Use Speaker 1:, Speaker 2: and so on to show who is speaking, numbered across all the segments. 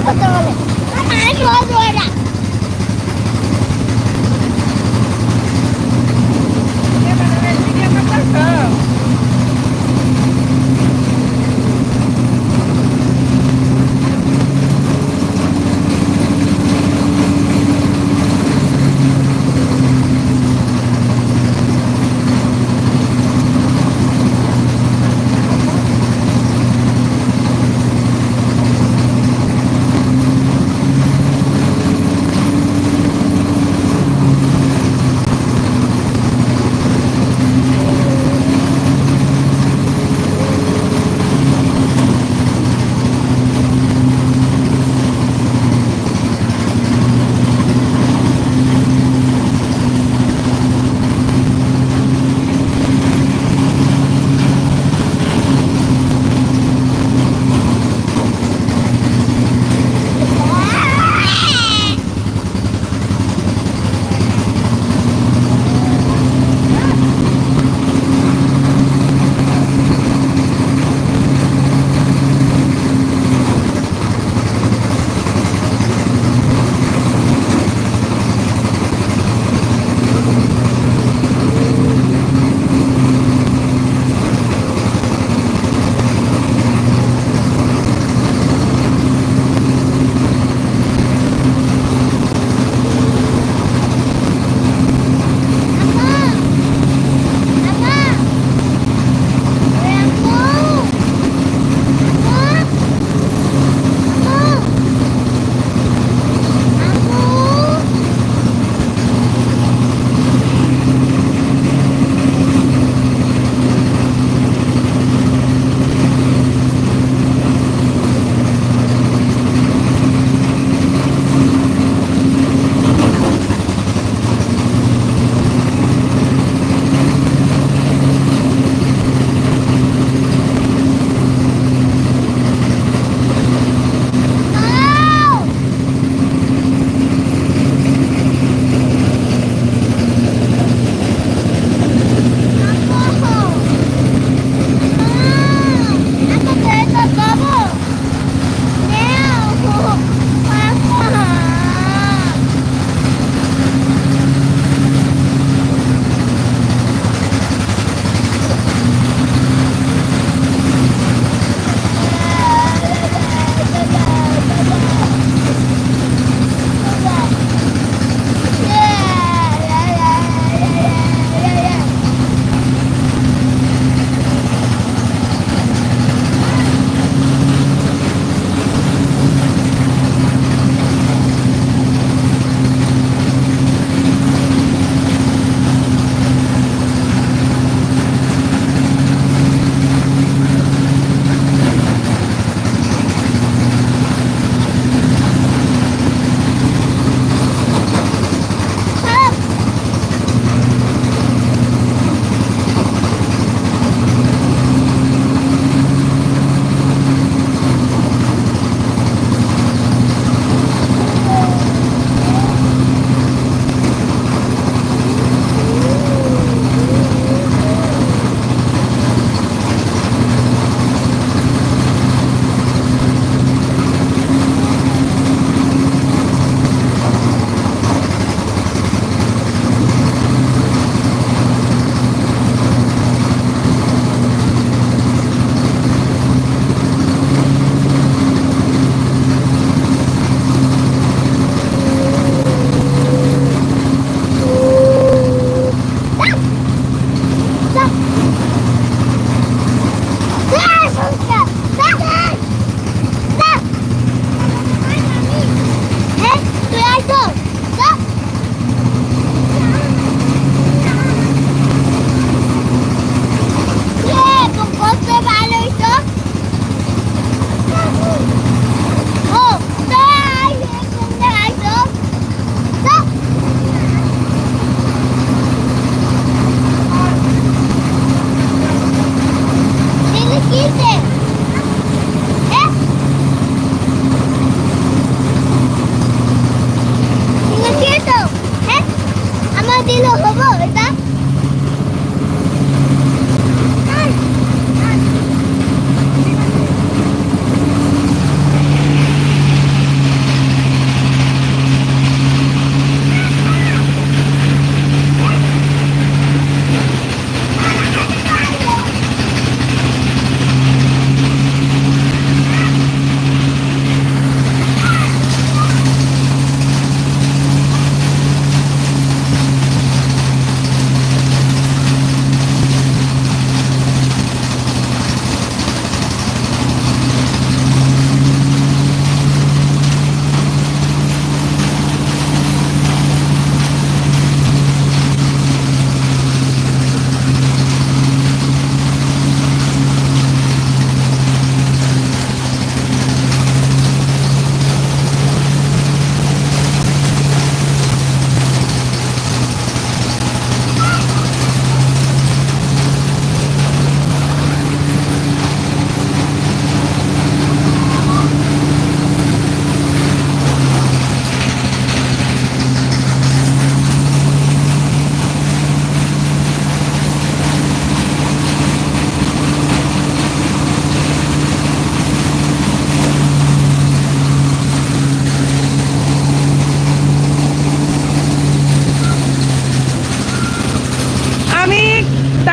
Speaker 1: করতে বলে আমি বলবো এটা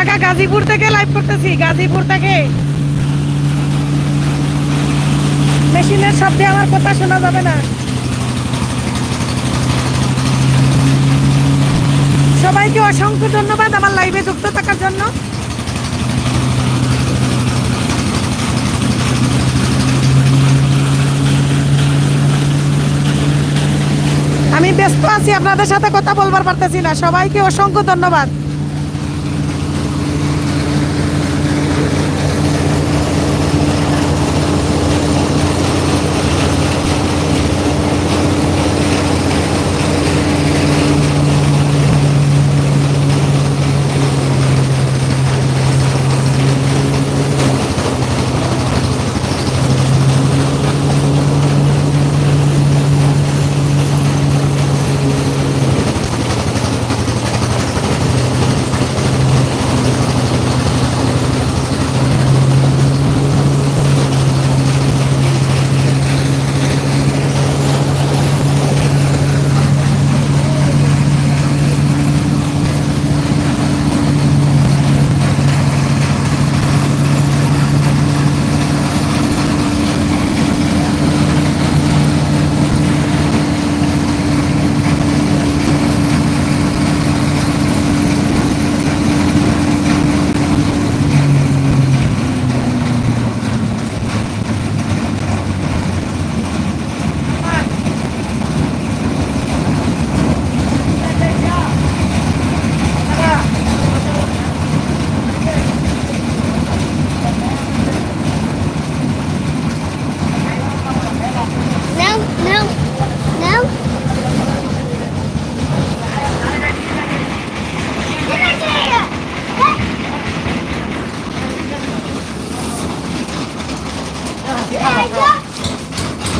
Speaker 2: কাকা গাজীপুর থেকে লাইভ করতেছি, গাজীপুর থেকে। মেশিনের শব্দে আমার কথা শোনা যাবে না। সবাইকে অসংখ্য ধন্যবাদ আমার লাইভে যুক্ত থাকার জন্য। আমি ব্যস্ত আছি, আপনাদের সাথে কথা বলবার পারতেছি না। সবাইকে অসংখ্য ধন্যবাদ।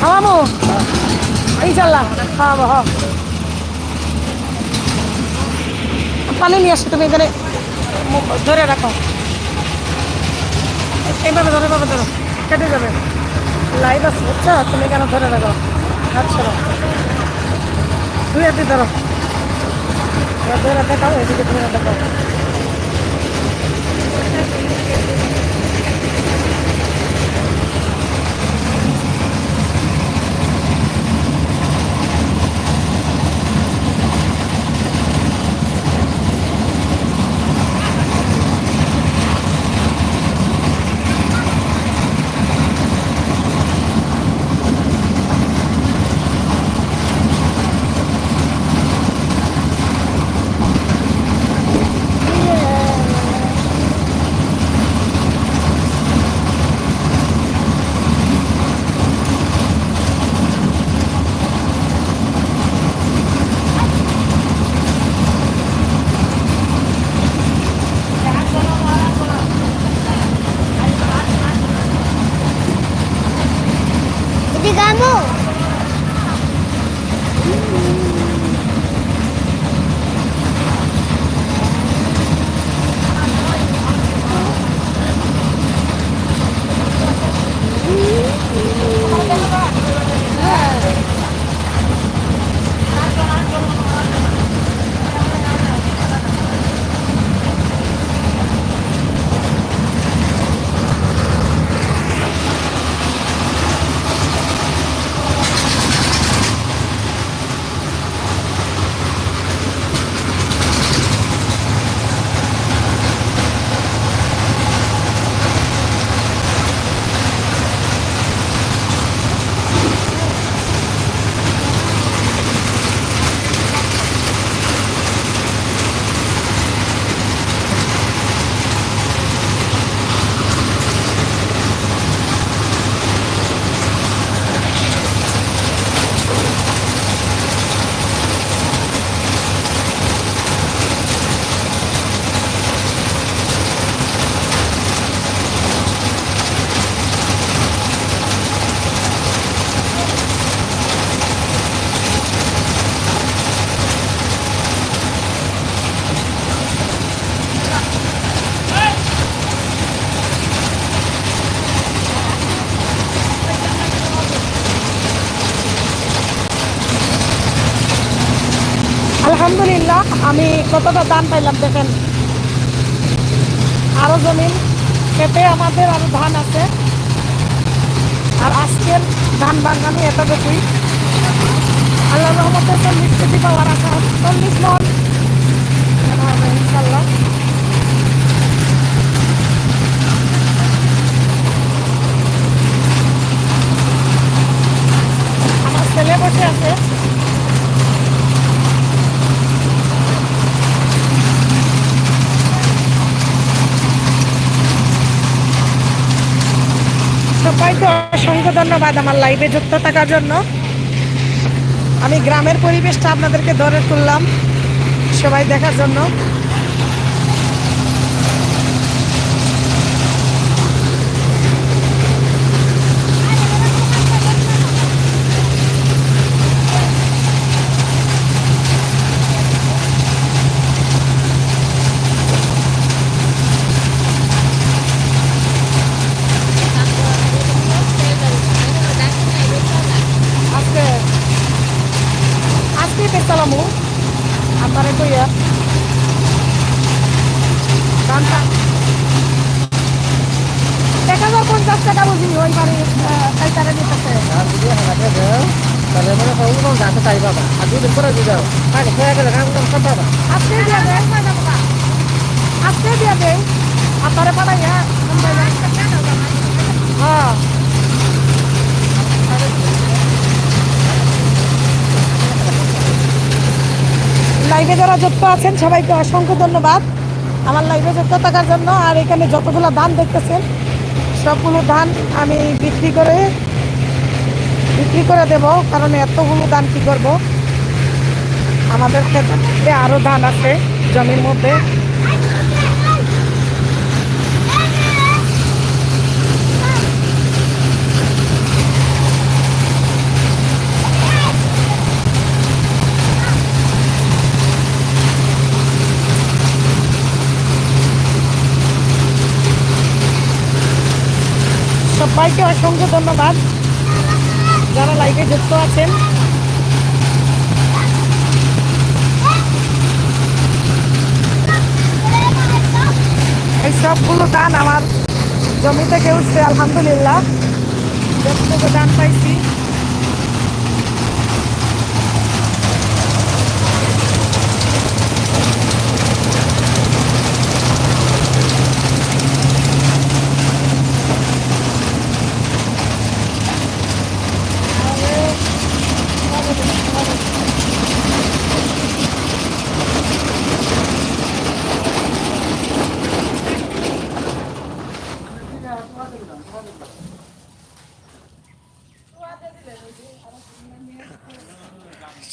Speaker 2: খাওয়াবো ইনশাল্লাহ, খাওয়াবো। হ, পানি নিয়ে আসো, তুমি এখানে ধরে রাখো। এইভাবে ধরে, ভাবে ধরো, কেটে যাবে। লাইভ আছে বুঝছো, তুমি কেন ধরে রাখো। আচ্ছা দুই হাতে ধরো, ধরে দেখাও, এদিকে ধরে দেখাও।
Speaker 1: Kamu. আলহামদুলিল্লাহ, আমি কতটা দান পাইলাম দেখেন।
Speaker 2: আরো জমিন খেতে আমাদের আরো ধান আছে। আর আজকের ধান বাগানে এতটুকুই। আল্লাহ রহমতে 40 কেজি পাওয়ার আশা, 40 মন মনে হবে ইনশাল্লাহ। আমার ছেলে বসে আছে। সবাইকে অসংখ্য ধন্যবাদ আমার লাইভে যুক্ত থাকার জন্য। আমি গ্রামের পরিবেশটা আপনাদেরকে ধরে তুললাম সবাই দেখার জন্য। আজকে আজকেই দেখলামু আপনারে কইয়া দামটা 1050 টাকা বুঝি ওই বাড়ি পাইকারে নিতেছে।
Speaker 3: তাহলে মনে করো কোনো গাছে চাই পাবা আর দুদিন পরে দিয়ে যাও পানি খেয়ে গেলে কাম কাম সব পাবা।
Speaker 2: আজকে দিয়ে দেয়, আজকে দিয়ে দেয় আপনারে পাঠাইয়া। হ্যাঁ লাইভে যারা যুক্ত আছেন সবাইকে অসংখ্য ধন্যবাদ আমার লাইভে যুক্ত থাকার জন্য। আর এখানে যতগুলো ধান দেখতেছেন সবগুলো ধান আমি বিক্রি করে দেব, কারণ এতগুলো ধান কি করব, আমাদের ক্ষেত্রে আরো ধান আছে জমির মধ্যে। সবাইকে অসংখ্য ধন্যবাদ যারা লাইভে যুক্ত আছেন। এই সবগুলো ধান আমার জমি থেকে উঠছে আলহামদুলিল্লাহ, যতটুকু ধান পাইছি।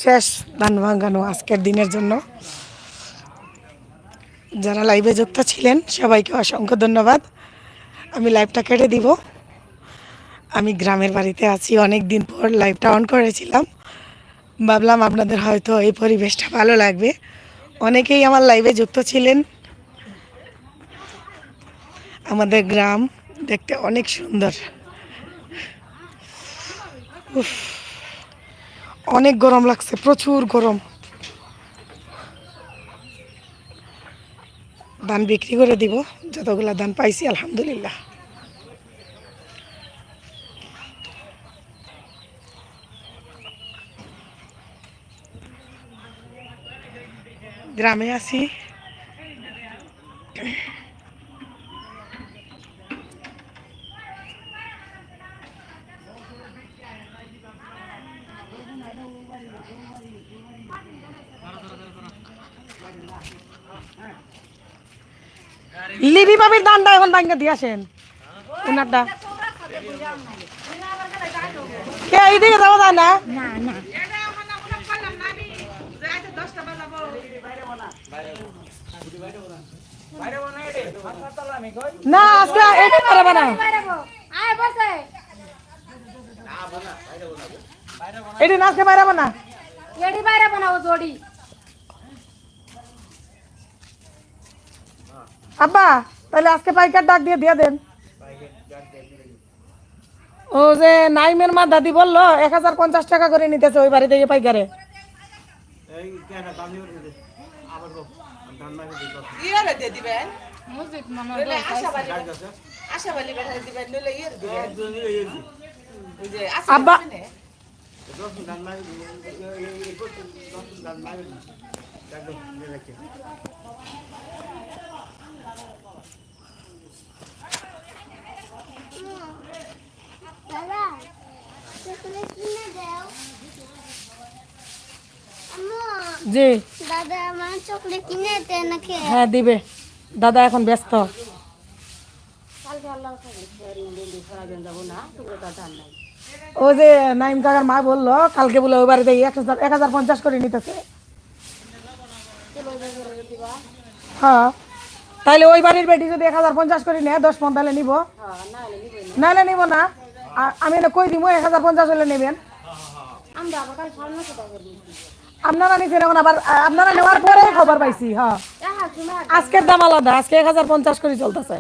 Speaker 2: শেষ ধান ভাঙানো আজকের দিনের জন্য। যারা লাইভে যুক্ত ছিলেন সবাইকে অসংখ্য ধন্যবাদ। আমি লাইভটা কেটে দিব। আমি গ্রামের বাড়িতে আছি, অনেক দিন পর লাইভটা অন করেছিলাম, ভাবলাম আপনাদের হয়তো এই পরিবেশটা ভালো লাগবে। অনেকেই আমার লাইভে যুক্ত ছিলেন। আমাদের গ্রাম দেখতে অনেক সুন্দর। উফ, অনেক গরম লাগছে, প্রচুর গরম। ধান বিক্রি করে দিব, যতগুলা ধান পাইছি আলহামদুলিল্লাহ। গ্রামে আছি। লিবি বাবির দানটা এখন ভাঙ্গা দিয়ে আসেন ওনারটা। কে এইদিকে যাওয়া যায় না? না আজকে এটি পারবে না, এটি না আজকে বাইরাবো না,
Speaker 1: এডি বাইরে বানাও জোড়ি।
Speaker 2: আব্বা তাহলে আজকে পাইকার ডাক দিয়ে দিয়ে দেন। ও যে নাইমের মা দাদি বললো 1050 টাকা করে নিতেছে ওই বাড়ি থেকে পাইকারে।
Speaker 1: মসজিদ মনে
Speaker 4: নইলে
Speaker 1: হয়
Speaker 4: আশাবাদী
Speaker 3: আছে
Speaker 4: আশাবাদী বেটা দিবেন নইলে ইয়ের দিবেন
Speaker 3: একজন এই
Speaker 4: ওই যে
Speaker 2: আব্বা-
Speaker 4: আশাবাদী দিবেন
Speaker 3: দশ দান মারি এই করতে দশ দান মারি একদম রেখে
Speaker 5: দাদা চকলেট কিনে দাও আম্মু
Speaker 2: জি
Speaker 5: দাদা আমার চকলেট কিনে দে নাকি
Speaker 2: হ্যাঁ দিবে দাদা এখন ব্যস্ত ওই যে নাইম কাকার মা বললো কালকে বলে ওই বাড়িতে 1050 করে নিতেছে হ্যাঁ তাইলে ওই বাড়ির বেটি যদি 1050 করে নেয় 10 পন তাহলে নিব নাহলে নিব না আমি এটা কই দিব 1050 হলে নেবেন
Speaker 1: আমরা আবার কাল সামনে কথা করবো
Speaker 2: আপনারা নিছেন এখন আবার আপনারা নেওয়ার পরে খবর পাইছি হ্যাঁ আজকের দাম আলাদা আজকে 1050 করে চলতেছে